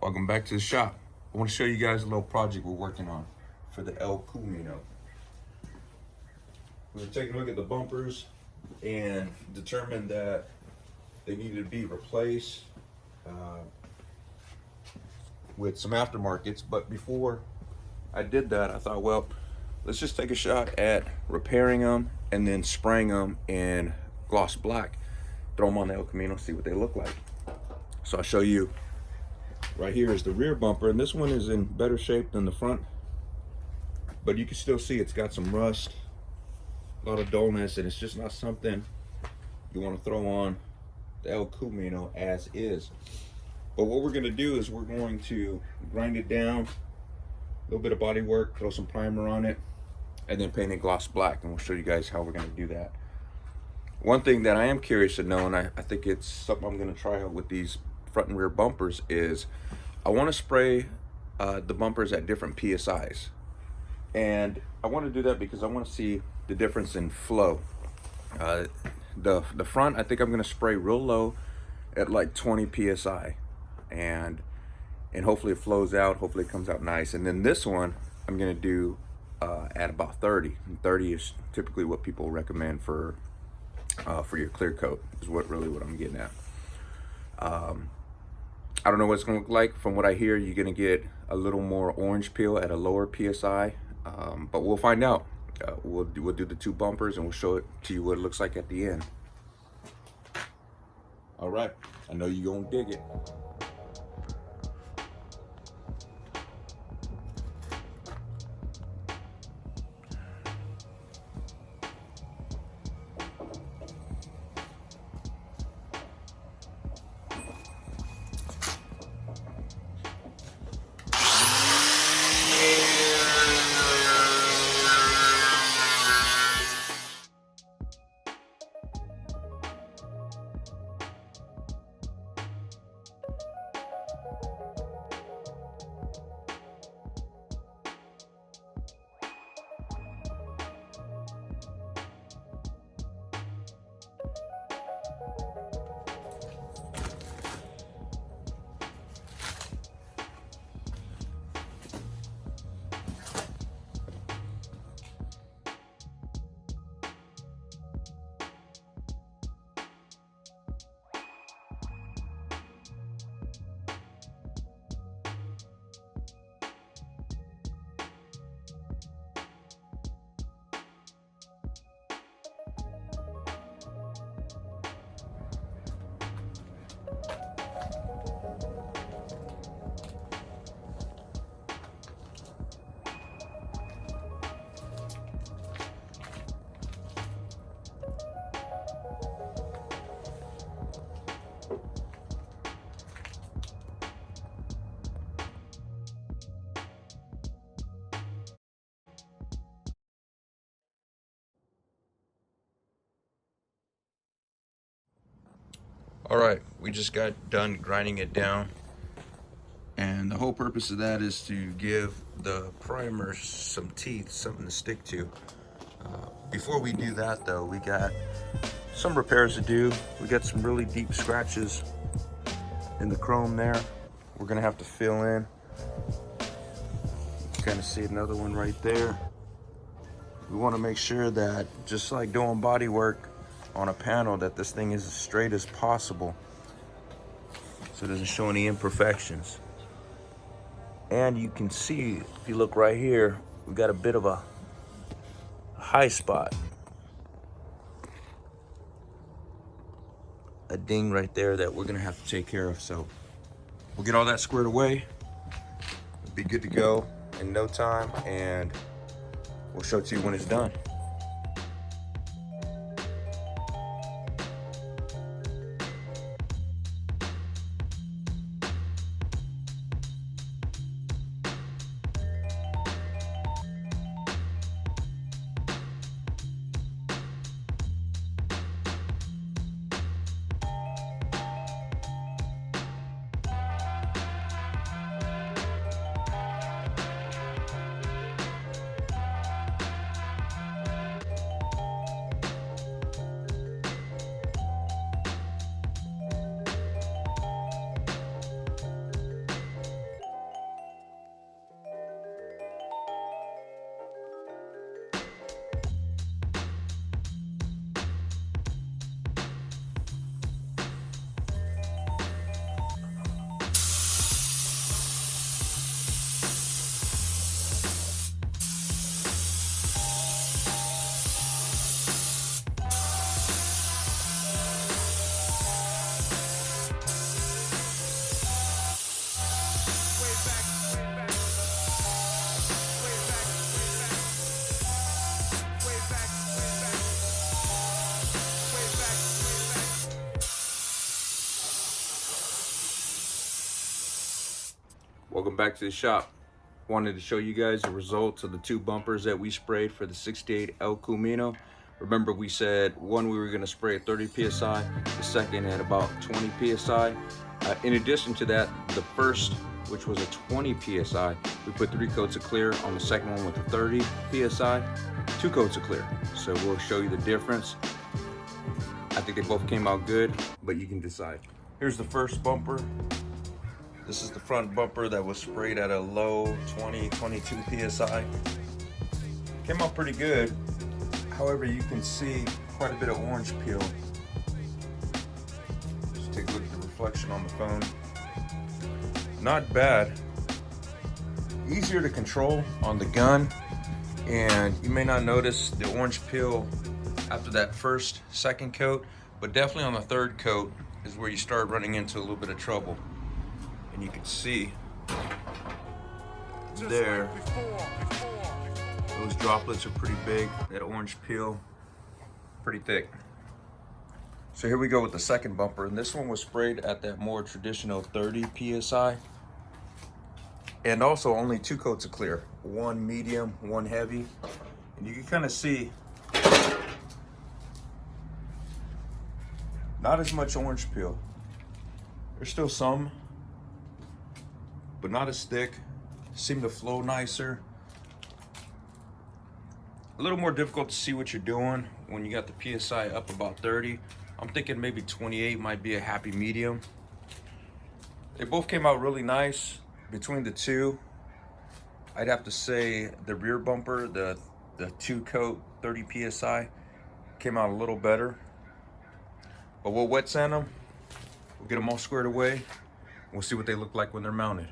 Welcome back to the shop. I want to show you guys a little project we're working on for the El Camino. We were taking a look at the bumpers and determined that they needed to be replaced with some aftermarkets. But before I did that, I thought, well, let's just take a shot at repairing them and then spraying them in gloss black. Throw them on the El Camino, see what they look like. So I'll show you. Right here is the rear bumper, and this one is in better shape than the front, but you can still see it's got some rust, a lot of dullness, and it's just not something you want to throw on the El Camino as is. But what we're going to do is we're going to grind it down, a little bit of body work, throw some primer on it, and then paint it gloss black, and we'll show you guys how we're going to do that. One thing that I am curious to know, and I think it's something I'm going to try out with these front and rear bumpers, is I want to spray the bumpers at different PSIs, and I want to do that because I want to see the difference in flow. The front, I think I'm going to spray real low at like 20 PSI, and hopefully it flows out, hopefully it comes out nice. And then this one I'm going to do at about 30, and 30 is typically what people recommend for your clear coat, is what I'm getting at. I don't know what it's going to look like. From what I hear, you're going to get a little more orange peel at a lower PSI, but we'll find out. We'll do the two bumpers and we'll show it to you what it looks like at the end. All right, I know you're going to dig it. All right, we just got done grinding it down, and the whole purpose of that is to give the primer some teeth, something to stick to. Before we do that though, we got some repairs to do. We got some really deep scratches in the chrome there. We're gonna have to fill in. Kind of see another one right there. We want to make sure that, just like doing body work on a panel, that this thing is as straight as possible so it doesn't show any imperfections. And you can see, if you look right here, we got a bit of a high spot, a ding right there that we're gonna have to take care of. So we'll get all that squared away. We'll be good to go in no time, and we'll show it to you when it's done. Welcome back to the shop. Wanted to show you guys the results of the 2 bumpers that we sprayed for the 68 El Camino. Remember, we said one we were going to spray at 30 psi, the second at about 20 psi. In addition to that, the first, which was a 20 psi, we put 3 coats of clear. On the second one with the 30 psi, 2 coats of clear. So we'll show you the difference. I think they both came out good, but you can decide. Here's the first bumper. This is the front bumper that was sprayed at a low 22 psi. Came out pretty good. However, you can see quite a bit of orange peel. Just take a look at the reflection on the phone. Not bad. Easier to control on the gun, and you may not notice the orange peel after that second coat, but definitely on the third coat is where you start running into a little bit of trouble. And you can see there, those droplets are pretty big. That orange peel, pretty thick. So here we go with the second bumper, and this one was sprayed at that more traditional 30 psi. And also only 2 coats of clear, 1 medium, 1 heavy. And you can kind of see not as much orange peel. There's still some, but not as thick. Seem to flow nicer. A little more difficult to see what you're doing when you got the PSI up about 30. I'm thinking maybe 28 might be a happy medium. They both came out really nice. Between the two, I'd have to say the rear bumper, the 2 coat 30 PSI, came out a little better. But we'll wet sand them. We'll get them all squared away. We'll see what they look like when they're mounted.